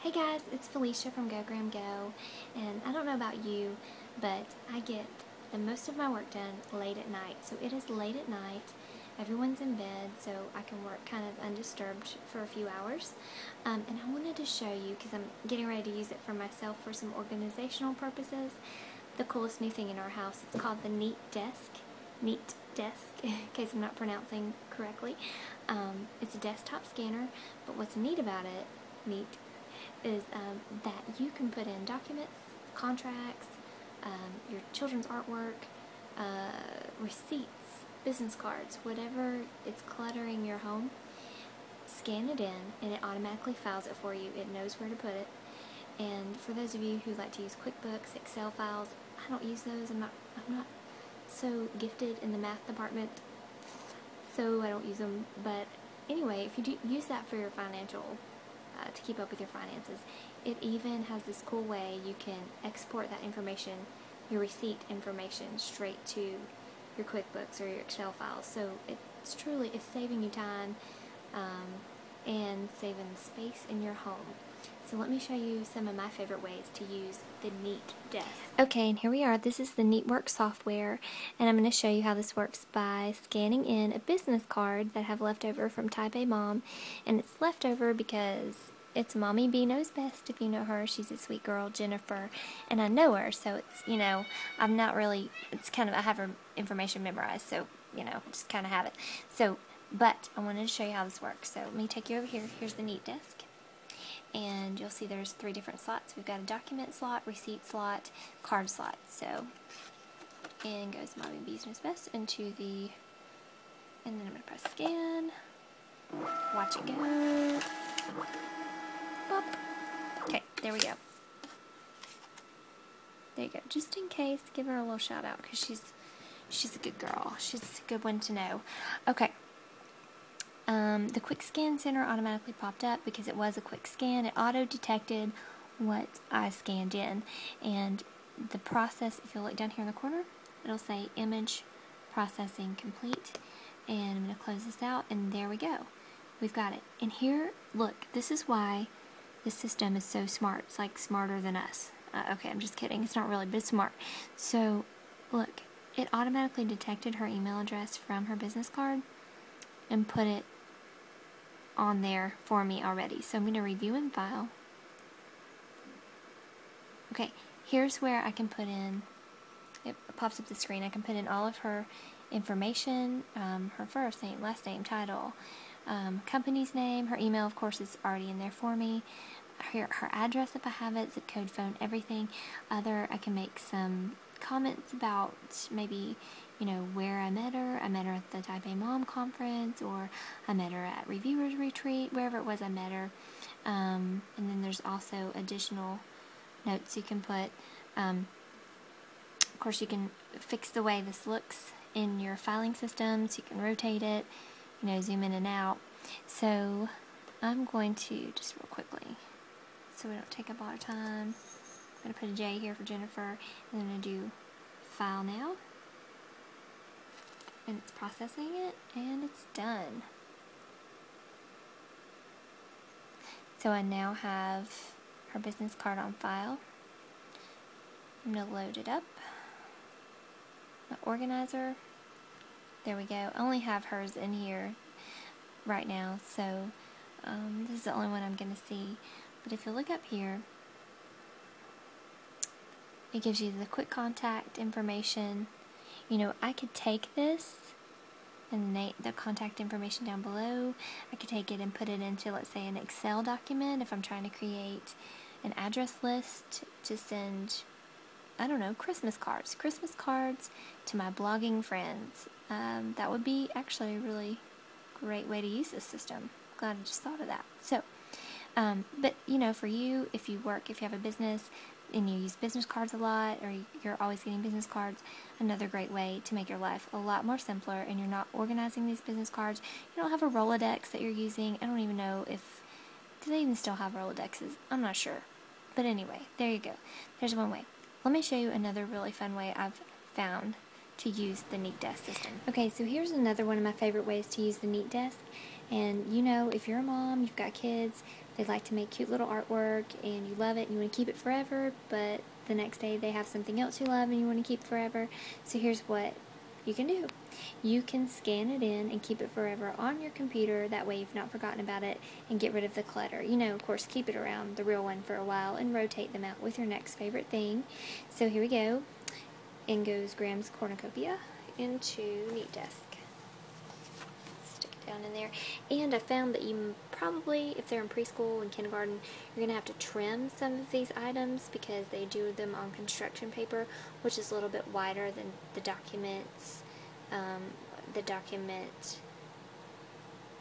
Hey guys, it's Felicia from Go Graham Go, and I don't know about you, but I get the most of my work done late at night. So it is late at night, everyone's in bed, so I can work kind of undisturbed for a few hours. And I wanted to show you, because I'm getting ready to use it for myself for some organizational purposes, the coolest new thing in our house. It's called the NeatDesk. NeatDesk, in case I'm not pronouncing correctly. It's a desktop scanner, but what's neat about it, is that you can put in documents, contracts, your children's artwork, receipts, business cards, whatever it's cluttering your home. Scan it in and it automatically files it for you. It knows where to put it. And for those of you who like to use QuickBooks, Excel files, I don't use those. I'm not so gifted in the math department, so I don't use them. But anyway, if you do use that for your financial to keep up with your finances, it even has this cool way you can export that information, your receipt information, straight to your QuickBooks or your Excel files. So it's saving you time and saving space in your home. So let me show you some of my favorite ways to use the NeatDesk. Okay, and here we are. This is the NeatWorks software, and I'm going to show you how this works by scanning in a business card that I have left over from Type A Mom, and it's left over because it's Mommy B Knows Best, if you know her. She's a sweet girl, Jennifer, and I know her, so it's, I'm not really, it's kind of, I have her information memorized, so, just kind of have it. So, but I wanted to show you how this works. So let me take you over here. Here's the NeatDesk. And you'll see there's 3 different slots. We've got a document slot, receipt slot, card slot. So, in goes Mommy B's Knows Best into the, and then I'm going to press scan, watch it go, pop. Okay, there we go. There you go. Just in case, give her a little shout out, because she's a good girl. She's a good one to know. Okay. The quick scan center automatically popped up because it was a quick scan. It auto-detected what I scanned in. And the process, if you look down here in the corner, it'll say image processing complete. And I'm going to close this out, and there we go. We've got it. And here, look, this is why this system is so smart. It's like smarter than us. Okay, I'm just kidding. It's not really, but it's smart. So, look, it automatically detected her email address from her business card and put it on there for me already. So I'm going to review and file. Okay, here's where I can put in, it pops up the screen, I can put in all of her information, her first name, last name, title, company's name, her email, of course, is already in there for me, her address if I have it, zip code, phone, everything. I can make some comments about maybe, where I met her. I met her at the Type A Mom conference, or I met her at Reviewers Retreat, wherever it was I met her. And then there's also additional notes you can put. Of course, you can fix the way this looks in your filing system, so you can rotate it, zoom in and out. So I'm going to, just real quickly, so we don't take up all our time, I'm going to put a J here for Jennifer, and I'm going to do File Now. And it's processing it, and it's done. So I now have her business card on file. I'm going to load it up. My organizer. There we go. I only have hers in here right now, so this is the only one I'm going to see. But if you look up here, it gives you the quick contact information. I could take this and the contact information down below. I could take it and put it into, let's say, an Excel document if I'm trying to create an address list to send, I don't know, Christmas cards to my blogging friends. That would be actually a really great way to use this system. Glad I just thought of that. So, but for you, if you have a business and you use business cards a lot, or you're always getting business cards, another great way to make your life a lot more simpler, and you're not organizing these business cards. You don't have a Rolodex that you're using. I don't even know do they even still have Rolodexes? I'm not sure. But anyway, there you go. There's one way. Let me show you another really fun way I've found to use the NeatDesk system. Okay, so here's another one of my favorite ways to use the NeatDesk. And if you're a mom, you've got kids, they like to make cute little artwork and you love it and you want to keep it forever, but the next day they have something else you love and you want to keep forever. So here's what you can do. You can scan it in and keep it forever on your computer. That way you've not forgotten about it, and get rid of the clutter. You know, of course, keep it around, the real one, for a while and rotate them out with your next favorite thing. So here we go. In goes Graham's cornucopia into NeatDesk. Stick it down in there. And I found that you probably, if they're in preschool and kindergarten, you're going to have to trim some of these items because they do them on construction paper, which is a little bit wider than the documents, the document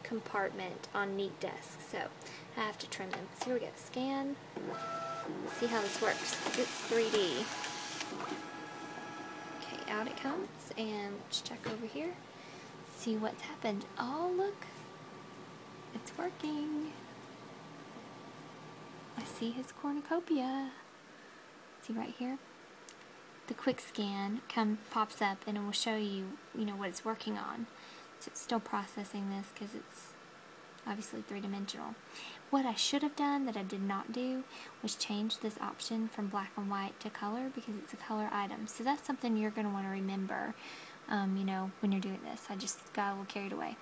compartment on NeatDesk. So I have to trim them. So here we go. Scan. See how this works. It's 3D. Okay, out it comes, and let's check over here. See what's happened. Oh, look. It's working. I see his cornucopia. See right here? The quick scan pops up and it will show you, what it's working on. So it's still processing this because it's obviously three-dimensional. What I should have done that I did not do was change this option from black and white to color, because it's a color item. So that's something you're going to want to remember, when you're doing this. I just got a little carried away.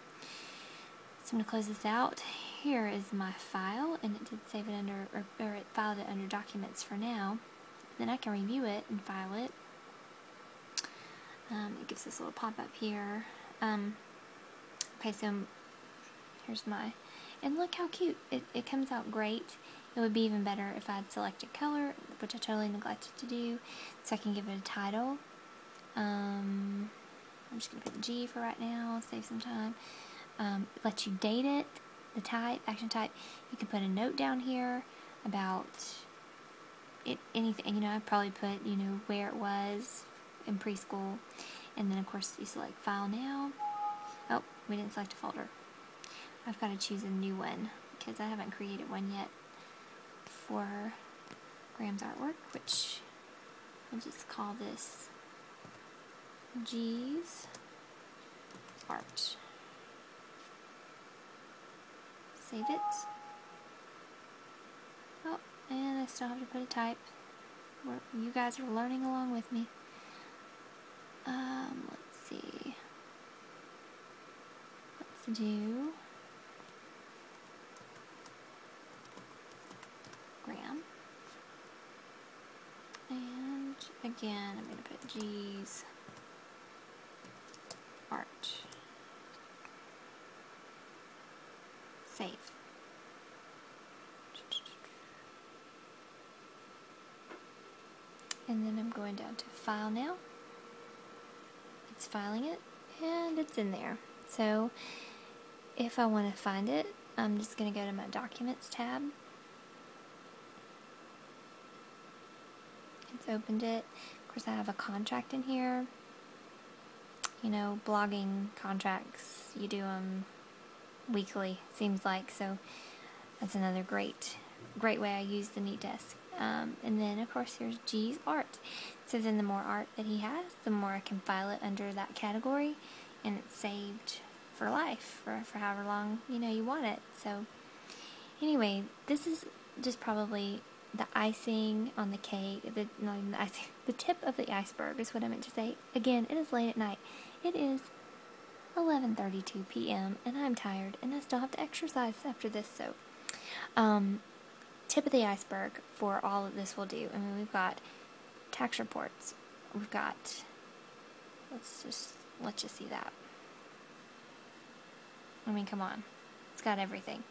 So I'm going to close this out. Here is my file, and it did save it under, or it filed it under documents for now. Then I can review it and file it. It gives this little pop-up here. Okay, so here's my, and look how cute. It comes out great. It would be even better if I had selected color, which I totally neglected to do. So I can give it a title. I'm just going to put G for right now, save some time. It lets you date it, the type, action type. You can put a note down here about anything. I'd probably put, where it was in preschool. And then, of course, you select File Now. Oh, we didn't select a folder. I've got to choose a new one because I haven't created one yet for Graham's artwork, which we'll just call this G's Art. Save it. Oh, and I still have to put a type. You guys are learning along with me. Let's see. Let's do Graham. And again, I'm going to put G's Art. Save. And then I'm going down to File Now. It's filing it, and it's in there. So if I want to find it, I'm just going to go to my Documents tab. It's opened it. Of course, I have a contract in here. Blogging contracts, you do them weekly, seems like. So that's another great way I use the NeatDesk. And then, of course, here's G's Art. So then the more art that he has, the more I can file it under that category, and it's saved for life, for however long, you want it. So anyway, this is just probably the icing on the cake, not even the icing, the tip of the iceberg is what I meant to say. Again, it is late at night. It is 11:32 p.m. and I'm tired, and I still have to exercise after this, so tip of the iceberg for all of this will do. I mean, we've got tax reports. We've got, let's just see that. I mean, come on. It's got everything.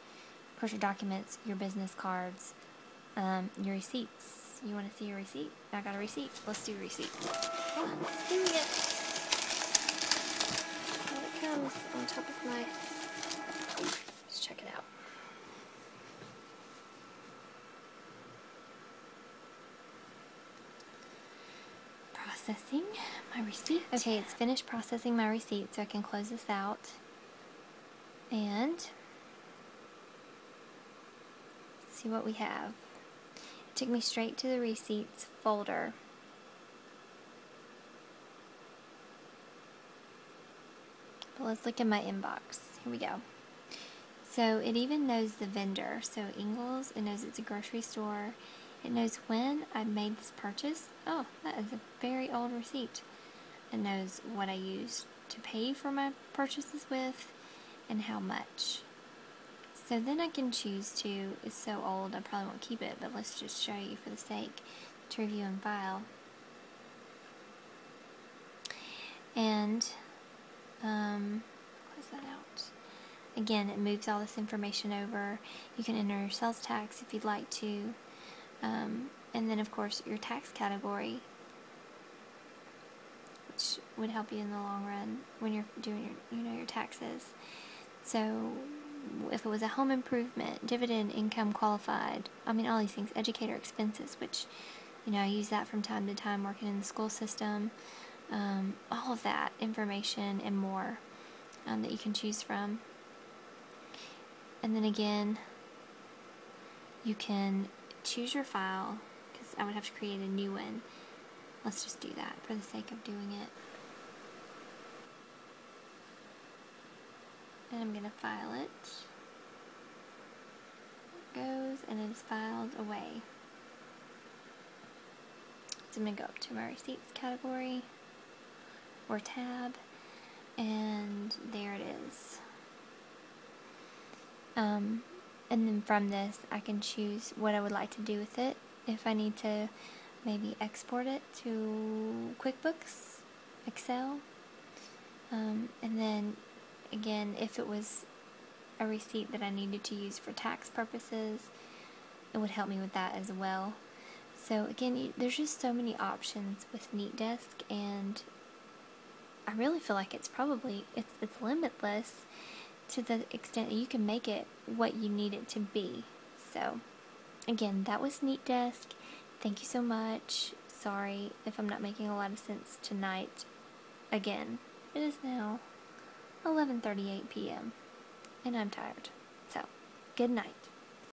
Of course, your documents, your business cards, your receipts. You want to see your receipt? I got a receipt. Let's do a receipt. Oh, let's do it. Here it comes on top of my, let's check it out. Processing my receipt. Okay, it's finished processing my receipt, so I can close this out. And see what we have. It took me straight to the receipts folder. But let's look at my inbox. Here we go. So it even knows the vendor. So Ingles, it knows it's a grocery store. It knows when I made this purchase. Oh, that is a very old receipt. It knows what I used to pay for my purchases with and how much. So then I can choose to, it's so old I probably won't keep it, but let's just show you for the sake, to review and file. And, close that out. Again, it moves all this information over. You can enter your sales tax if you'd like to. And then of course your tax category, which would help you in the long run when you're doing your taxes. So if it was a home improvement, dividend income qualified, I mean all these things, educator expenses, which I use that from time to time working in the school system, all of that information and more that you can choose from. And then again, you can choose your file, because I would have to create a new one. Let's just do that for the sake of doing it. And I'm going to file it. It goes, and it is filed away. So I'm going to go up to my receipts category, or tab, and there it is. And then from this, I can choose what I would like to do with it. If I need to maybe export it to QuickBooks, Excel, and then again, if it was a receipt that I needed to use for tax purposes, it would help me with that as well. So again, there's just so many options with NeatDesk, and I really feel like it's limitless to the extent that you can make it what you need it to be. So again, that was NeatDesk. Thank you so much. Sorry if I'm not making a lot of sense tonight. Again, it is now 11:38 p.m. and I'm tired. So, good night.